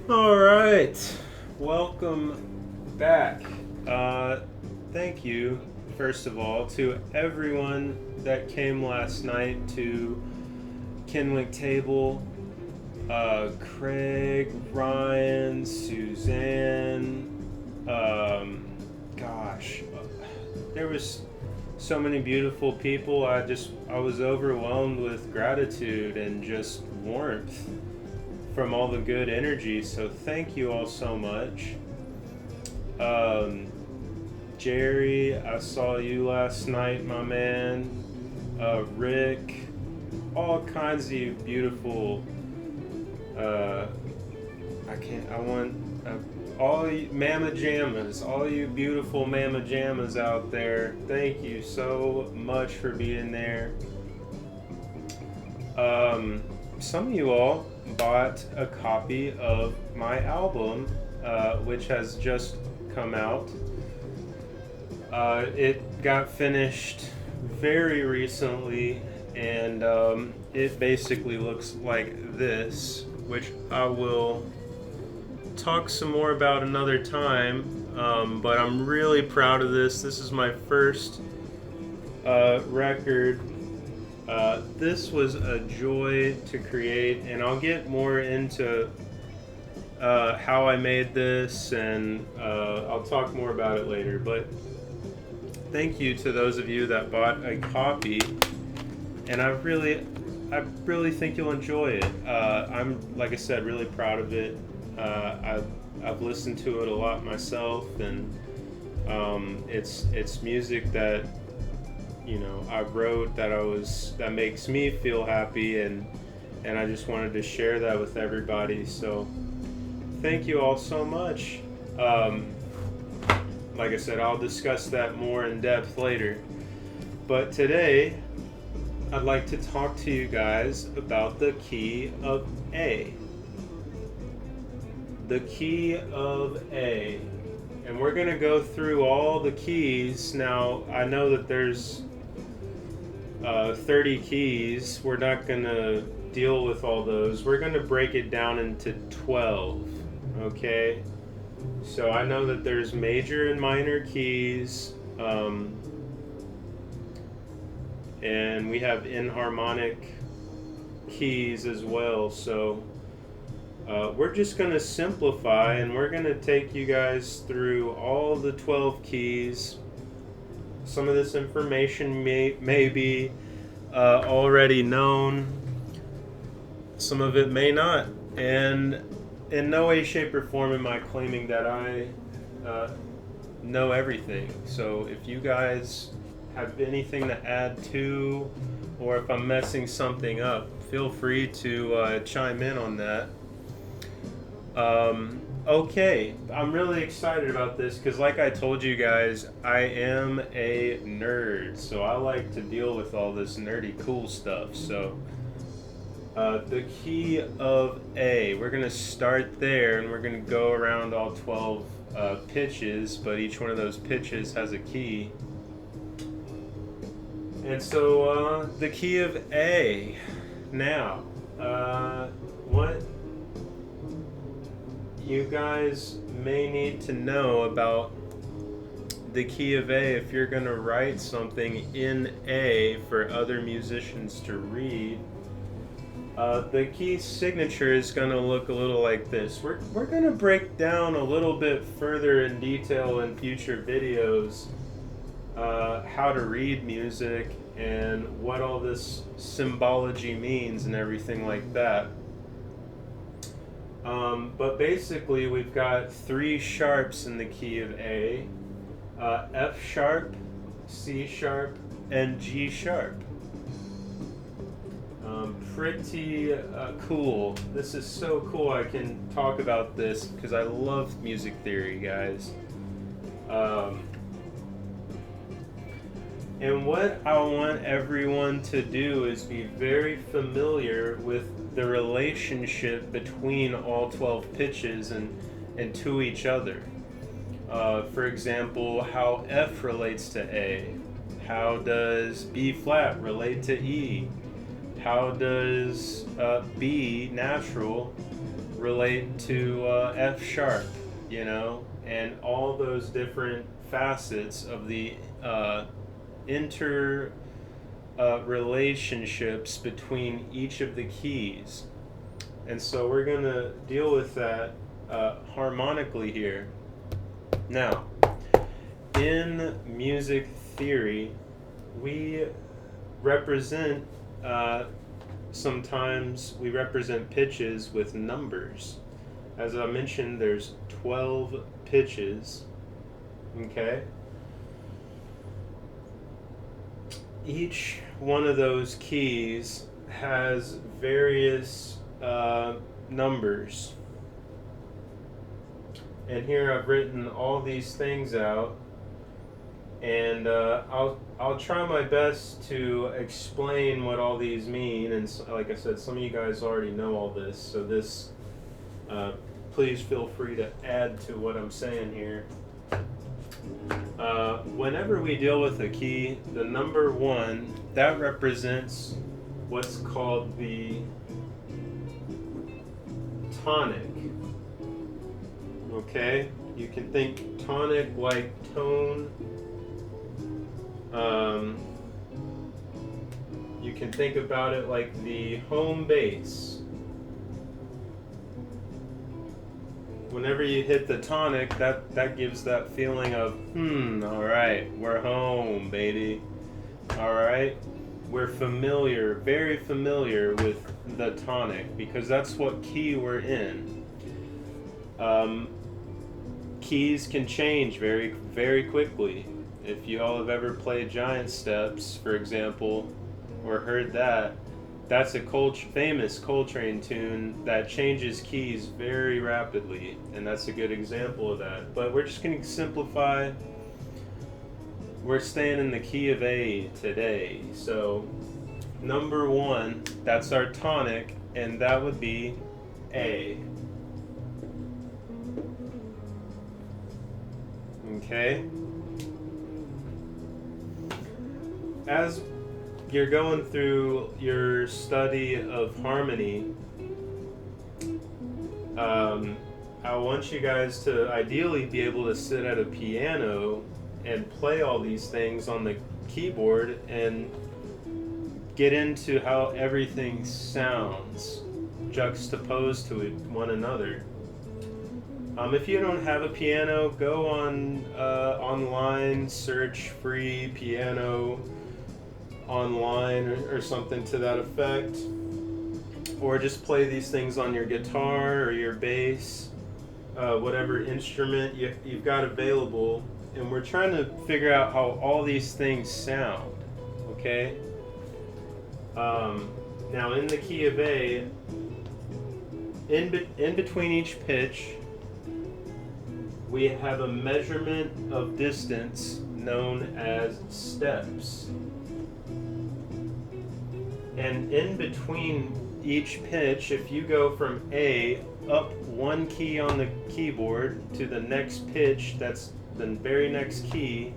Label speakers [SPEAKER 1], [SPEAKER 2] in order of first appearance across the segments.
[SPEAKER 1] All right, welcome back. Thank you, first of all, to everyone that came last night to Kenwick Table. Craig, Ryan, Suzanne. Gosh, there was so many beautiful people. I was overwhelmed with gratitude and just warmth from all the good energy. So thank you all so much. Um, Jerry, I saw you last night, my man. Rick, all kinds of you beautiful. Uh, I want all you Mama Jammas, all you beautiful Mama Jammas out there. Thank you so much for being there. Some of you all bought a copy of my album, which has just come out. It got finished very recently, and it basically looks like this, which I will talk some more about another time. But I'm really proud of this. This is my first record. This was a joy to create, and I'll get more into how I made this, and I'll talk more about it later. But thank you to those of you that bought a copy, and I really think you'll enjoy it. I'm, like I said, really proud of it. I've listened to it a lot myself, and it's music that I wrote that makes me feel happy, and I just wanted to share that with everybody. So thank you all so much. Like I said, I'll discuss that more in depth later. But today, I'd like to talk to you guys about the key of A. The key of A. And we're going to go through all the keys. Now, I know that there's 30 keys. We're not going to deal with all those. We're going to break it down into 12. Okay? So I know that there's major and minor keys. And we have enharmonic keys as well. So we're just going to simplify, and we're going to take you guys through all the 12 keys. Some of this information may be already known. Some of it may not. And in no way, shape, or form am I claiming that I know everything. So if you guys have anything to add to, or if I'm messing something up, feel free to chime in on that. Okay, I'm really excited about this because, like I told you guys, I am a nerd, so I like to deal with all this nerdy cool stuff. So the key of A, we're going to start there, and we're going to go around all 12 pitches, but each one of those pitches has a key. And so the key of A. Now, what you guys may need to know about the key of A if you're going to write something in A for other musicians to read. The key signature is going to look a little like this. We're going to break down a little bit further in detail in future videos how to read music and what all this symbology means and everything like that. But basically, we've got 3 sharps in the key of A, F sharp, C sharp, and G sharp. Pretty cool. This is so cool. I can talk about this because I love music theory, guys. And what I want everyone to do is be very familiar with the relationship between all 12 pitches and to each other. For example, how F relates to A. How does B flat relate to E? How does B natural relate to F sharp, you know, and all those different facets of the inter relationships between each of the keys. And so we're going to deal with that harmonically here. Now, in music theory, we represent, sometimes we represent pitches with numbers. As I mentioned, there's 12 pitches, okay? Each one of those keys has various numbers. And here I've written all these things out, and I'll try my best to explain what all these mean. And so, like I said, some of you guys already know all this, so this please feel free to add to what I'm saying here. Whenever we deal with a key, the number 1, that represents what's called the tonic. Okay? You can think tonic like tone. You can think about it like the home base. Whenever you hit the tonic, that gives that feeling of, alright, we're home, baby. Alright? We're familiar, very familiar with the tonic, because that's what key we're in. Keys can change very, very quickly. If you all have ever played Giant Steps, for example, or heard that, that's a famous Coltrane tune that changes keys very rapidly, and that's a good example of that. But we're just going to simplify. We're staying in the key of A today. So number 1, that's our tonic, and that would be A. Okay? As you're going through your study of harmony, I want you guys to ideally be able to sit at a piano and play all these things on the keyboard and get into how everything sounds juxtaposed to one another. If you don't have a piano, go on online, search free piano online or something to that effect, or just play these things on your guitar or your bass, whatever instrument you've got available. And we're trying to figure out how all these things sound, okay? Now in the key of A, in between each pitch, we have a measurement of distance known as steps. And in between each pitch, if you go from A up 1 key on the keyboard to the next pitch, that's the very next key,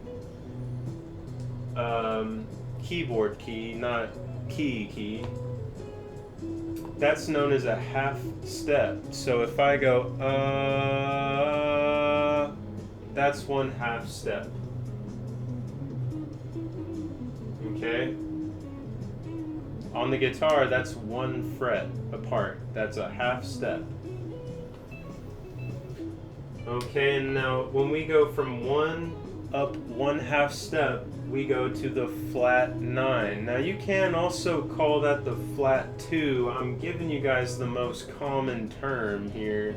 [SPEAKER 1] keyboard key, not key, that's known as a half step. So if I go, that's 1/2 step. Okay? On the guitar, that's 1 fret apart. That's a half step. Okay, and now when we go from 1 up 1/2 step, we go to the flat 9. Now you can also call that the flat 2. I'm giving you guys the most common term here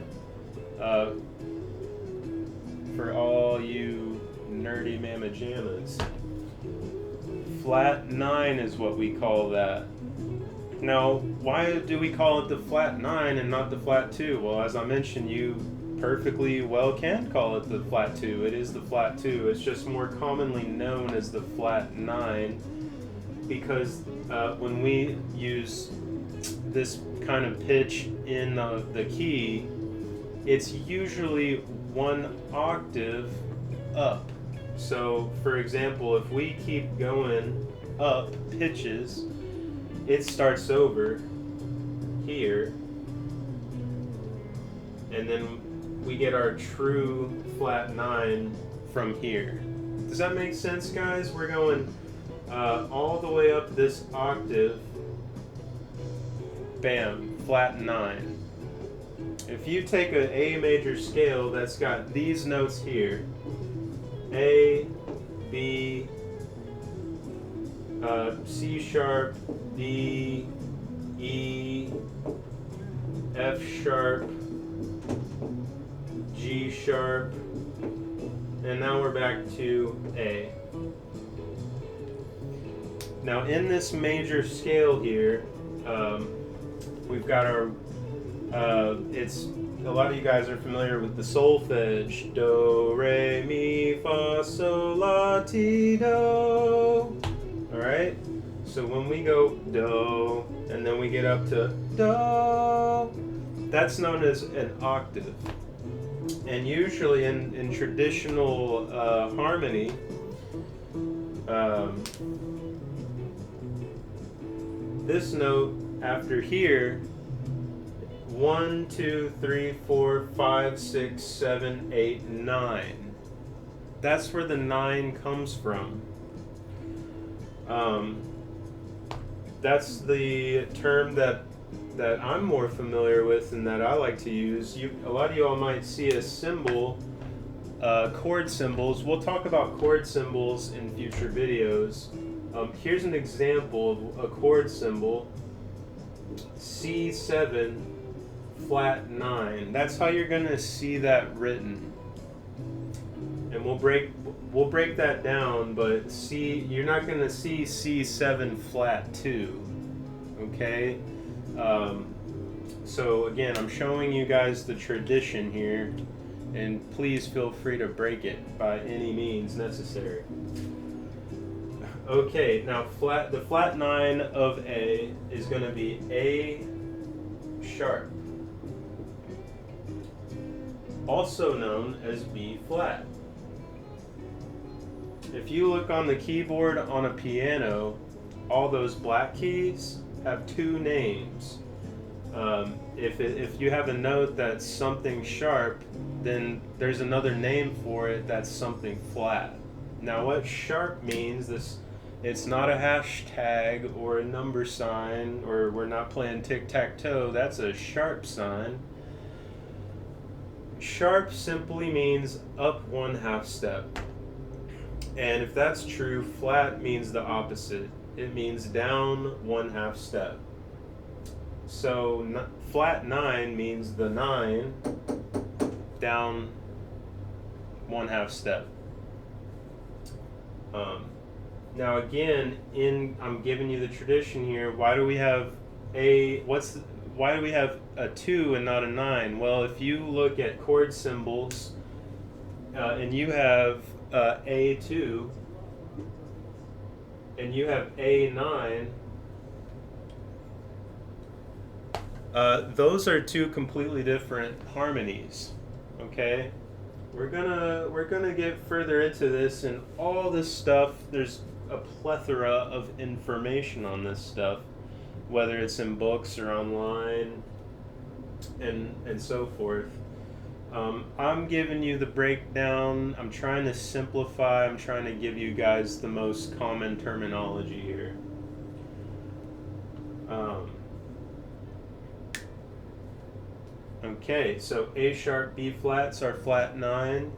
[SPEAKER 1] for all you nerdy mamma jammas. Flat 9 is what we call that. Now, why do we call it the flat 9 and not the flat 2? Well, as I mentioned, you perfectly well can call it the flat 2. It is the flat 2. It's just more commonly known as the flat 9 because when we use this kind of pitch in the key, it's usually 1 octave up. So, for example, if we keep going up pitches, it starts over here, and then we get our true flat 9 from here. Does that make sense, guys? We're going all the way up this octave. Bam, flat 9. If you take an A major scale that's got these notes here, A, B, C sharp, D, E, F sharp, G sharp, and now we're back to A. Now in this major scale here, we've got our, it's, a lot of you guys are familiar with the solfege. Do, re, mi, fa, sol, la, ti, do. Alright? So when we go do, and then we get up to do, that's known as an octave. And usually in traditional harmony, this note after here, 1, 2, 3, 4, 5, 6, 7, 8, 9. That's where the 9 comes from. That's the term that I'm more familiar with and that I like to use. A lot of you all might see a symbol, chord symbols. We'll talk about chord symbols in future videos. Here's an example of a chord symbol, C7, flat 9. That's how you're going to see that written. And we'll break that down, but you're not going to see C7 flat 2. Okay? So again, I'm showing you guys the tradition here, and please feel free to break it by any means necessary. Okay, now the flat 9 of A is going to be A sharp, also known as B flat. If you look on the keyboard on a piano, all those black keys have two names. If you have a note that's something sharp, then there's another name for it that's something flat. Now what sharp means, it's not a hashtag or a number sign, or we're not playing tic-tac-toe. That's a sharp sign. Sharp simply means up 1/2 step. And if that's true, flat means the opposite. It means down 1/2 step. So flat 9 means the 9 down 1/2 step. Now again, I'm giving you the tradition here. Why do we have why do we have a 2 and not a 9? Well, if you look at chord symbols, and you have A2 and you have A9, those are two completely different harmonies. Okay, we're gonna get further into this, and all this stuff, there's a plethora of information on this stuff, whether it's in books or online and so forth. I'm giving you the breakdown. I'm trying to simplify. I'm trying to give you guys the most common terminology here. Okay, so A sharp, B flat's our flat 9.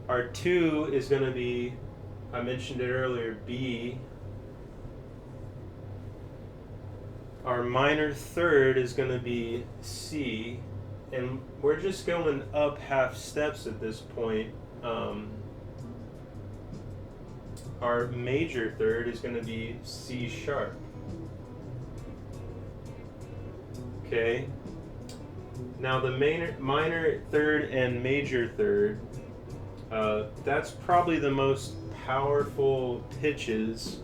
[SPEAKER 1] Our 2 is going to be, I mentioned it earlier, B. Our minor third is going to be C. And we're just going up 1/2 steps at this point. Our major third is going to be C sharp. Okay. Now the minor third and major third, that's probably the most powerful pitches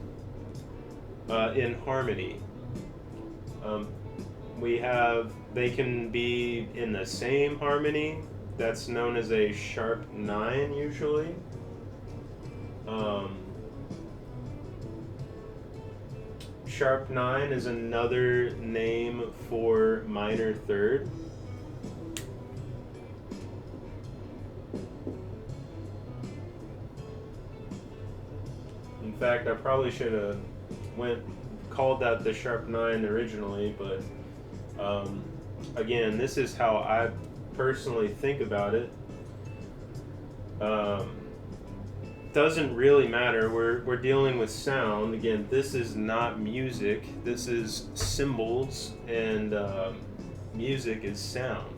[SPEAKER 1] in harmony. They can be in the same harmony. That's known as a sharp 9 usually. Sharp 9 is another name for minor third. fact, I probably should have called that the sharp 9 originally, but again, this is how I personally think about it. Doesn't really matter. We're dealing with sound. Again, this is not music. This is symbols, and music is sound.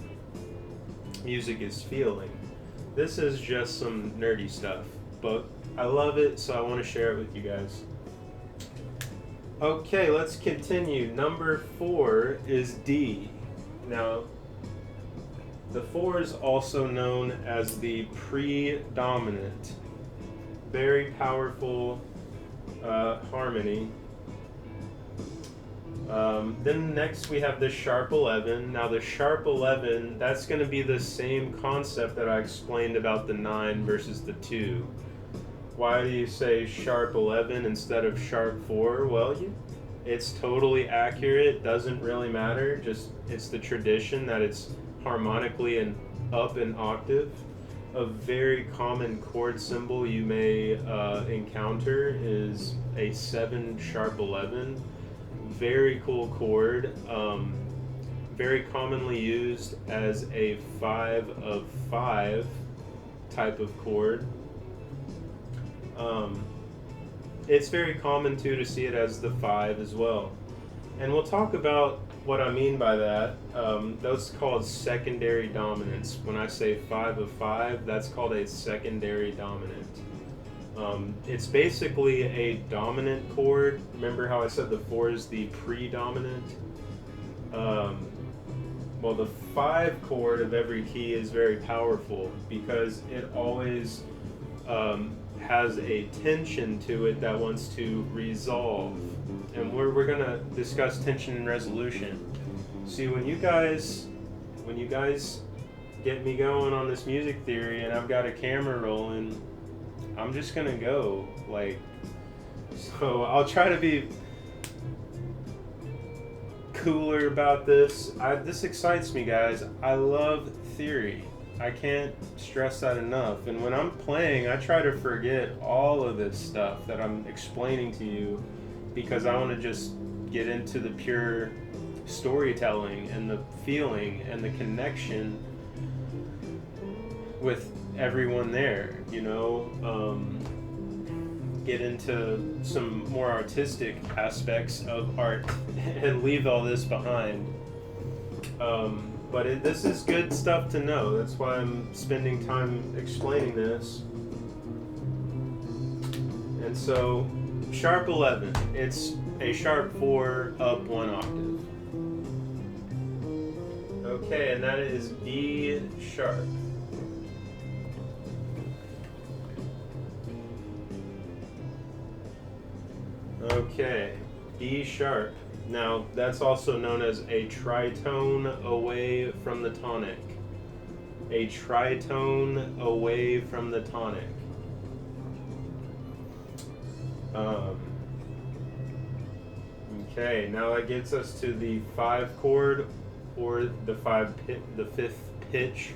[SPEAKER 1] Music is feeling. This is just some nerdy stuff, but I love it, so I want to share it with you guys. Okay, let's continue. Number 4 is D. Now, the 4 is also known as the predominant. Very powerful harmony. Then next we have the sharp 11. Now the sharp 11, that's going to be the same concept that I explained about the 9 versus the 2. Why do you say sharp 11 instead of sharp 4? Well, it's totally accurate. Doesn't really matter. Just it's the tradition that it's harmonically and up an octave. A very common chord symbol you may encounter is a 7 sharp 11. Very cool chord. Very commonly used as a 5 of 5 type of chord. It's very common too to see it as the 5 as well. And we'll talk about what I mean by that. That's called secondary dominance. When I say 5 of 5, that's called a secondary dominant. It's basically a dominant chord. Remember how I said the 4 is the predominant? Well, the 5 chord of every key is very powerful because it always has a tension to it that wants to resolve. And we're going to discuss tension and resolution. See, when you guys get me going on this music theory and I've got a camera rolling, I'm just going to go. So I'll try to be cooler about this. This excites me, guys. I love theory. I can't stress that enough. And when I'm playing, I try to forget all of this stuff that I'm explaining to you because I want to just get into the pure storytelling and the feeling and the connection with everyone there, get into some more artistic aspects of art and leave all this behind. But this is good stuff to know. That's why I'm spending time explaining this. And so, sharp 11, it's a sharp 4 up 1 octave. Okay, and that is D sharp. Okay, D sharp. Now, that's also known as a tritone away from the tonic. A tritone away from the tonic. Okay, now that gets us to the 5 chord, or the 5th pitch,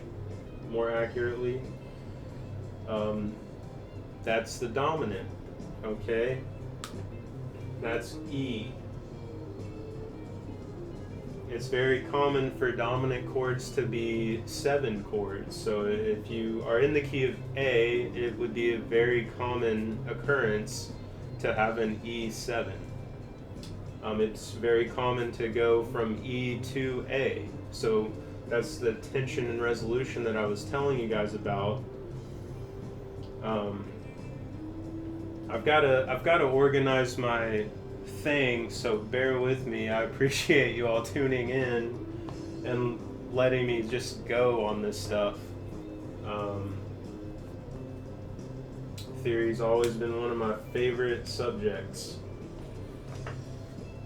[SPEAKER 1] more accurately. That's the dominant. Okay, that's E. It's very common for dominant chords to be 7 chords. So if you are in the key of A, it would be a very common occurrence to have an E7. It's very common to go from E to A. So that's the tension and resolution that I was telling you guys about. I've got to organize my thing, so bear with me. I appreciate you all tuning in and letting me just go on this stuff. Theory's always been one of my favorite subjects.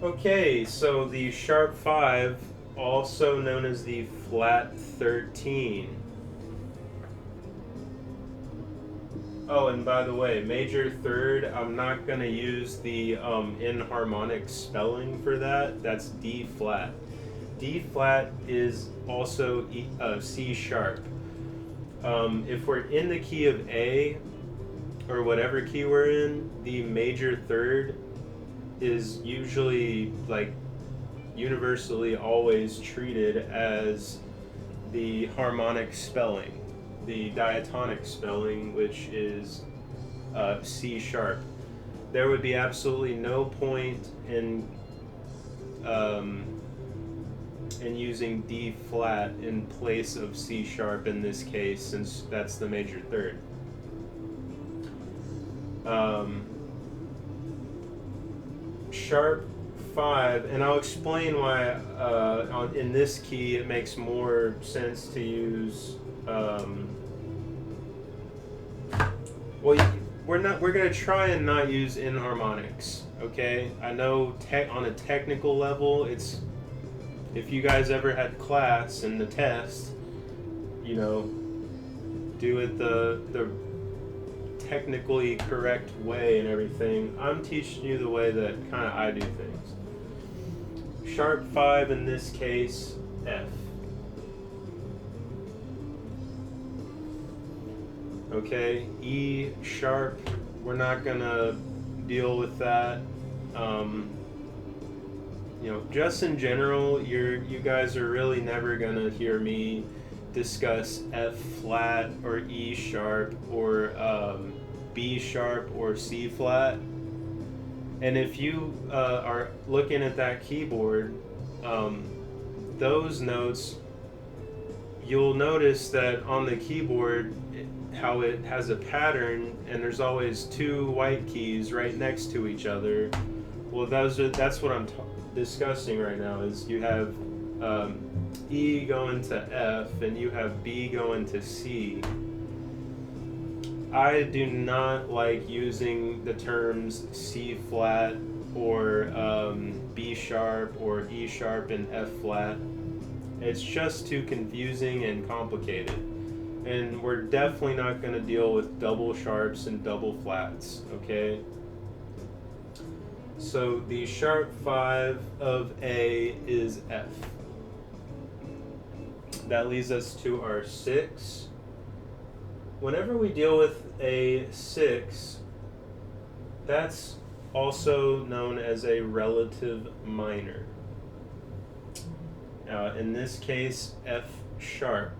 [SPEAKER 1] Okay, so the sharp 5, also known as the flat 13. Oh, and by the way, major third, I'm not going to use the inharmonic spelling for that. That's D flat. D flat is also C sharp. If we're in the key of A, or whatever key we're in, the major third is usually like universally always treated as the harmonic spelling, the diatonic spelling, which is C sharp. There would be absolutely no point in using D flat in place of C sharp in this case, since that's the major third. Sharp 5, and I'll explain why in this key it makes more sense to use. We're gonna try and not use enharmonics. Okay, I know on a technical level, it's, if you guys ever had class and the test, you know, do it the technically correct way and everything. I'm teaching you the way that kind of I do things. Sharp 5 in this case, F. Okay, E sharp, we're not gonna deal with that. You know, just in general, you guys are really never gonna hear me discuss F flat or E sharp or B sharp or C flat. And if you are looking at that keyboard, those notes, you'll notice that on the keyboard how it has a pattern, and there's always two white keys right next to each other. Well, that's what I'm discussing right now. Is you have E going to F and you have B going to C. I do not like using the terms C flat or B sharp or E sharp and F flat. It's just too confusing and complicated. And we're definitely not going to deal with double sharps and double flats, okay? So the sharp 5 of A is F. That leads us to our 6. Whenever we deal with a 6, that's also known as a relative minor. In this case, F sharp.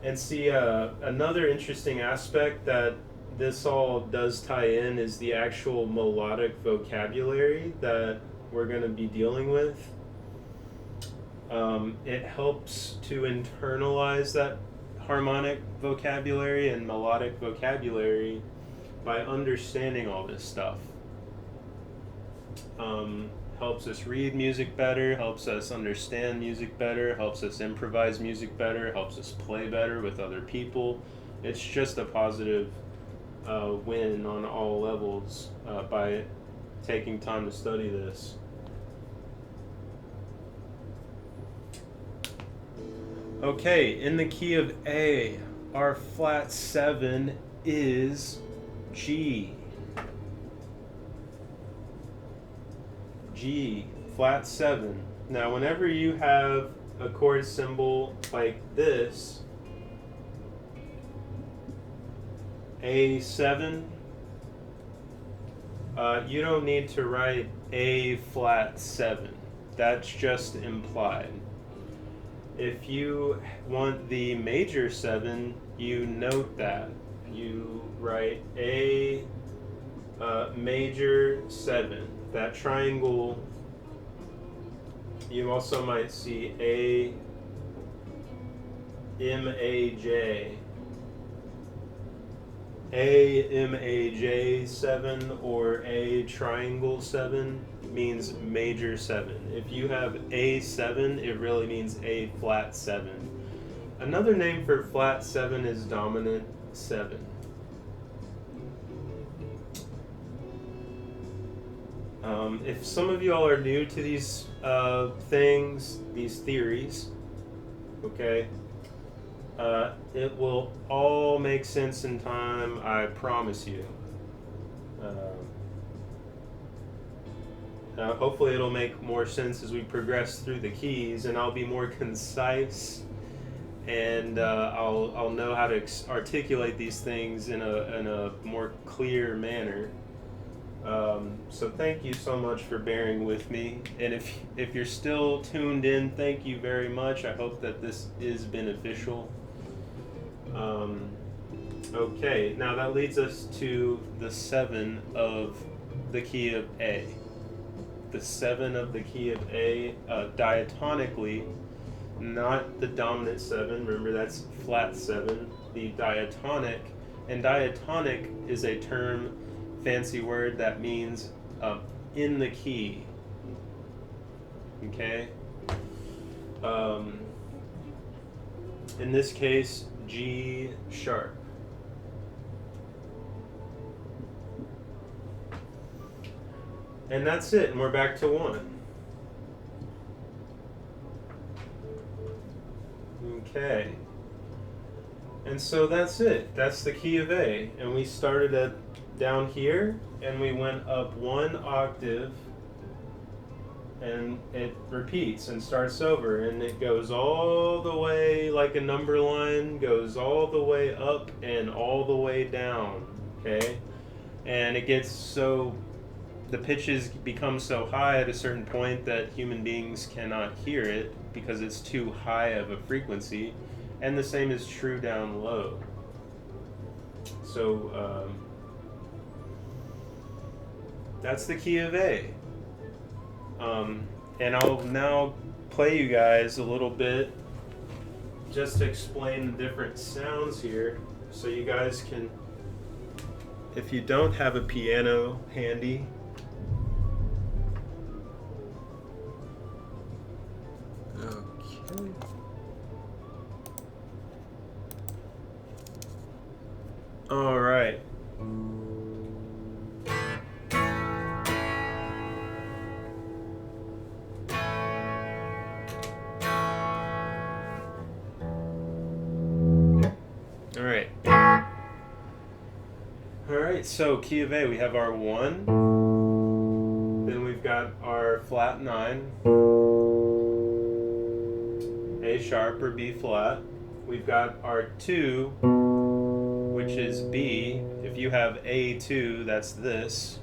[SPEAKER 1] And see, another interesting aspect that this all does tie in is the actual melodic vocabulary that we're going to be dealing with. It helps to internalize that harmonic vocabulary and melodic vocabulary by understanding all this stuff. Helps us read music better, helps us understand music better, helps us improvise music better, helps us play better with other people. It's just a positive win on all levels by taking time to study this. Okay, in the key of A, our flat 7 is G. G, flat 7. Now, whenever you have a chord symbol like this, A7, you don't need to write A flat 7. That's just implied. If you want the major 7, you note that. You write A major 7. That triangle, you also might see A MAJ. A MAJ 7 or A triangle 7 means major 7. If you have A7, it really means A flat 7. Another name for flat 7 is dominant 7. If some of y'all are new to these things, these theories, okay, it will all make sense in time, I promise you. Hopefully it'll make more sense as we progress through the keys, and I'll be more concise and I'll know how to articulate these things in a more clear manner. So thank you so much for bearing with me, and if you're still tuned in, thank you very much. I hope that this is beneficial. Okay, now that leads us to the 7 of the key of A. The 7 of the key of A, diatonically, not the dominant 7. Remember, that's flat 7. The diatonic, and diatonic is a term, fancy word that means in the key. Okay. In this case, G sharp. And that's it, and we're back to 1. Okay. And so that's it. That's the key of A. And we started at down here, and we went up 1 octave, and it repeats and starts over, and it goes all the way like a number line, goes all the way up and all the way down, okay? And it gets so, the pitches become so high at a certain point that human beings cannot hear it because it's too high of a frequency, and the same is true down low. So that's the key of A. And I'll now play you guys a little bit just to explain the different sounds here, so you guys can, if you don't have a piano handy, okay. All right. So key of A, we have our 1, then we've got our flat 9, A sharp or B flat. We've got our 2, which is B. If you have A2, that's this.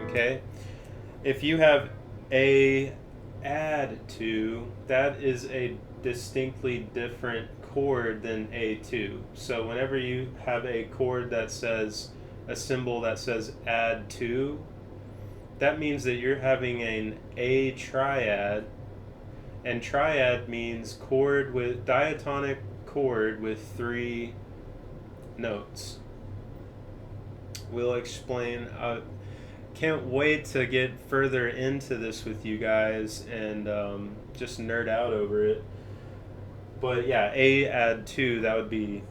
[SPEAKER 1] Okay. If you have A add 2, that is a distinctly different chord than A2. So whenever you have a chord that says, a symbol that says add 2, that means that you're having an A triad, and triad means chord with diatonic chord with 3 notes. We'll explain. Can't wait to get further into this with you guys and just nerd out over it. But yeah, A add 2, that would be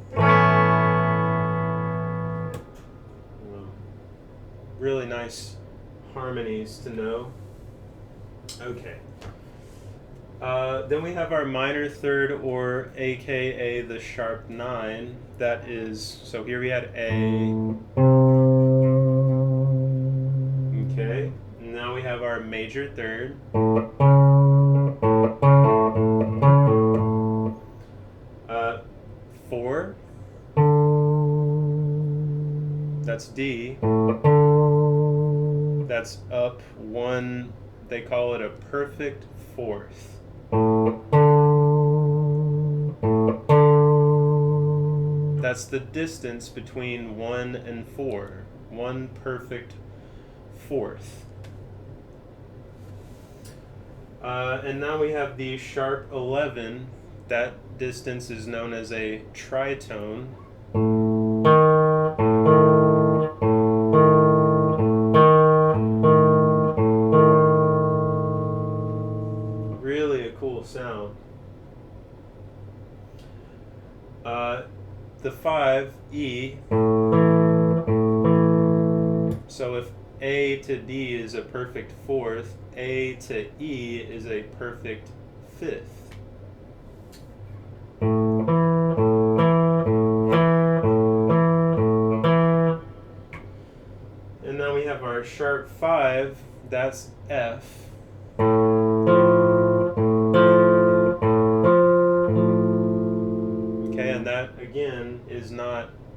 [SPEAKER 1] really nice harmonies to know. Okay. Then we have our minor third, or AKA the sharp 9. That is, so here we had A. Okay. Now we have our major third. 4. That's D. That's up 1. They call it a perfect 4th. That's the distance between 1 and 4. 1 perfect 4th. And now we have the sharp 11. That distance is known as a tritone. Really a cool sound. The 5, E. So if A to D is a perfect 4th, A to E is a perfect 5th. And now we have our sharp 5, that's F.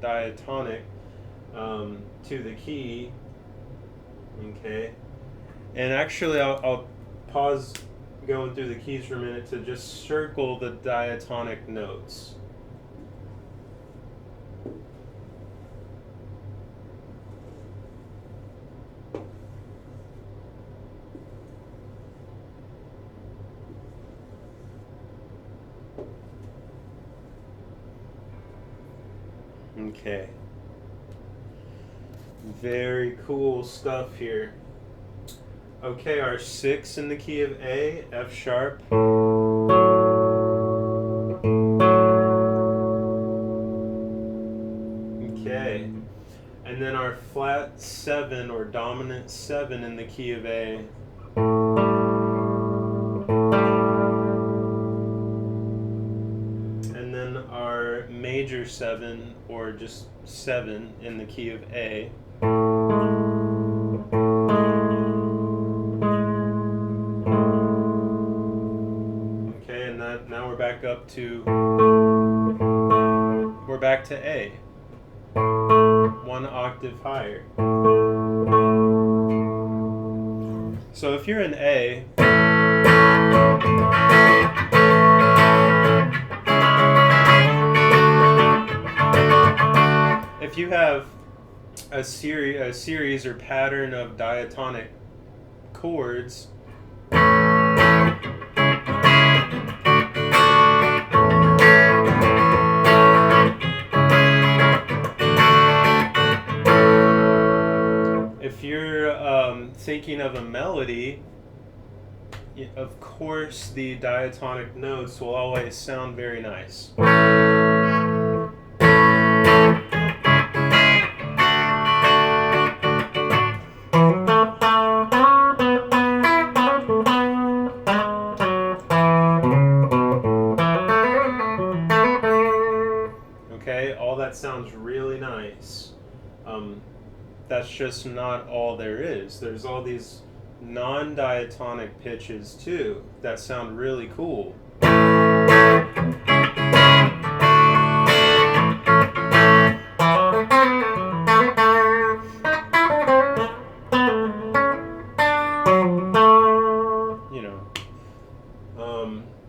[SPEAKER 1] diatonic to the key. Okay, and actually I'll pause going through the keys for a minute to just circle the diatonic notes. Okay. Very cool stuff here. Okay, our 6 in the key of A, F sharp. Okay. And then our flat 7 or dominant 7 in the key of A. And then our major 7 or just 7 in the key of A. Okay, and that now we're back up to A. 1 octave higher. So if you're in A, if you have a series or pattern of diatonic chords, if you're thinking of a melody, of course the diatonic notes will always sound very nice. Okay, all that sounds really nice. That's just not all there is. There's all these non-diatonic pitches too that sound really cool.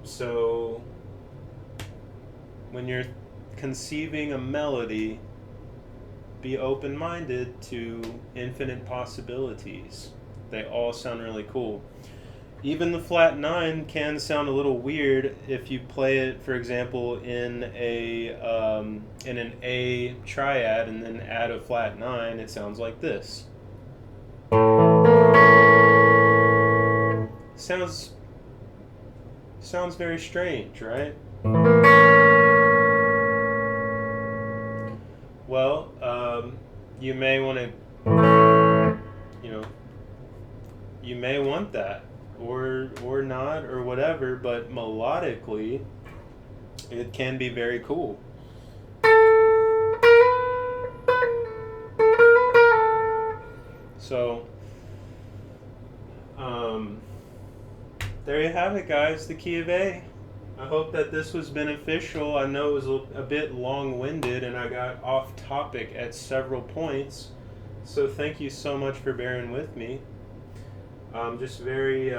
[SPEAKER 1] So when you're conceiving a melody, be open-minded to infinite possibilities. They all sound really cool. Even the flat 9 can sound a little weird if you play it, for example, in an A triad and then add a flat 9. It sounds like this. Sounds very strange, right? Well, you may want to, you may want that, or not, or whatever, but melodically, it can be very cool. So, there you have it, guys, the key of A. I hope that this was beneficial. I know it was a bit long-winded and I got off topic at several points. So thank you so much for bearing with me. I'm just very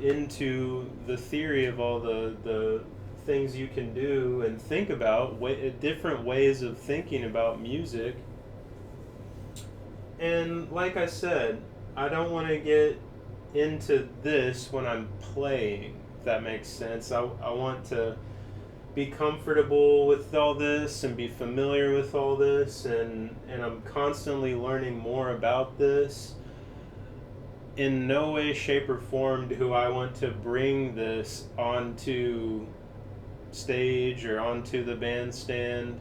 [SPEAKER 1] into the theory of all the things you can do and think about, different ways of thinking about music. And like I said, I don't want to get into this when I'm playing, if that makes sense. I want to be comfortable with all this and be familiar with all this, and I'm constantly learning more about this. In no way, shape, or form do I want to bring this onto stage or onto the bandstand.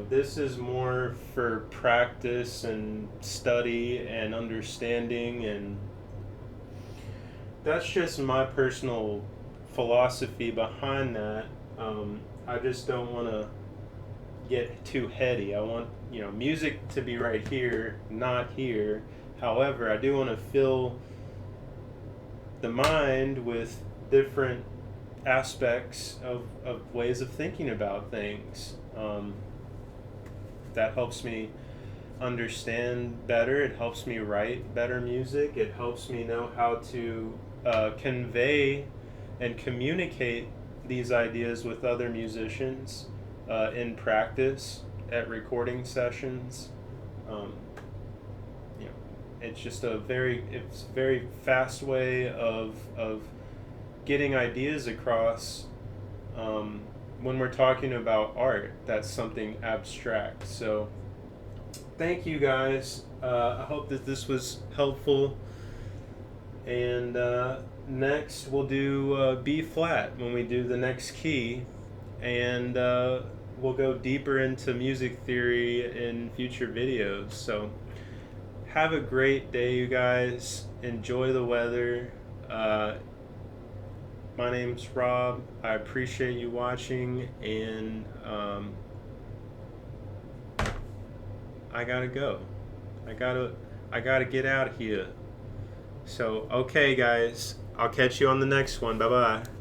[SPEAKER 1] This is more for practice and study and understanding, and that's just my personal philosophy behind that. I just don't want to get too heady. I want, music to be right here, not here. However, I do want to fill the mind with different aspects of ways of thinking about things. That helps me understand better. It helps me write better music. It helps me know how to convey and communicate these ideas with other musicians in practice at recording sessions. Um, you know, it's just a very fast way of getting ideas across. When we're talking about art, that's something abstract. So thank you guys. I hope that this was helpful. And next we'll do B flat when we do the next key. And we'll go deeper into music theory in future videos. So have a great day, you guys. Enjoy the weather. My name's Rob. I appreciate you watching, and I gotta go. I gotta get out of here. So, okay, guys. I'll catch you on the next one. Bye bye.